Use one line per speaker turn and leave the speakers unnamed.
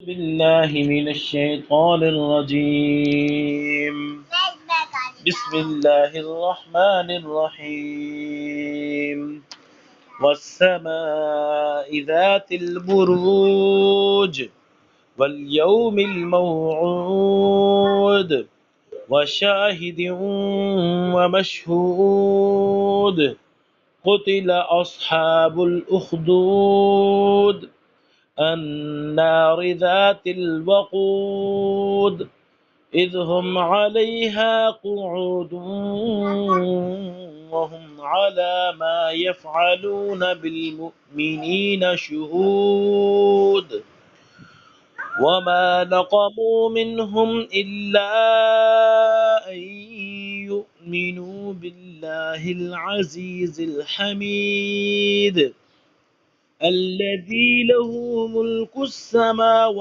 بالله من الشيطان الرجيم. بسم الله الرحمن الرحيم. والسماء ذات البروج واليوم الموعود وشاهد ومشهود. قتل أصحاب الأخدود النار ذات الوقود إذ هم عليها قعود وهم على ما يفعلون بالمؤمنين شهود. وما نقموا منهم إلا أن يؤمنوا بالله العزيز الحميد الذي له ملك السماوات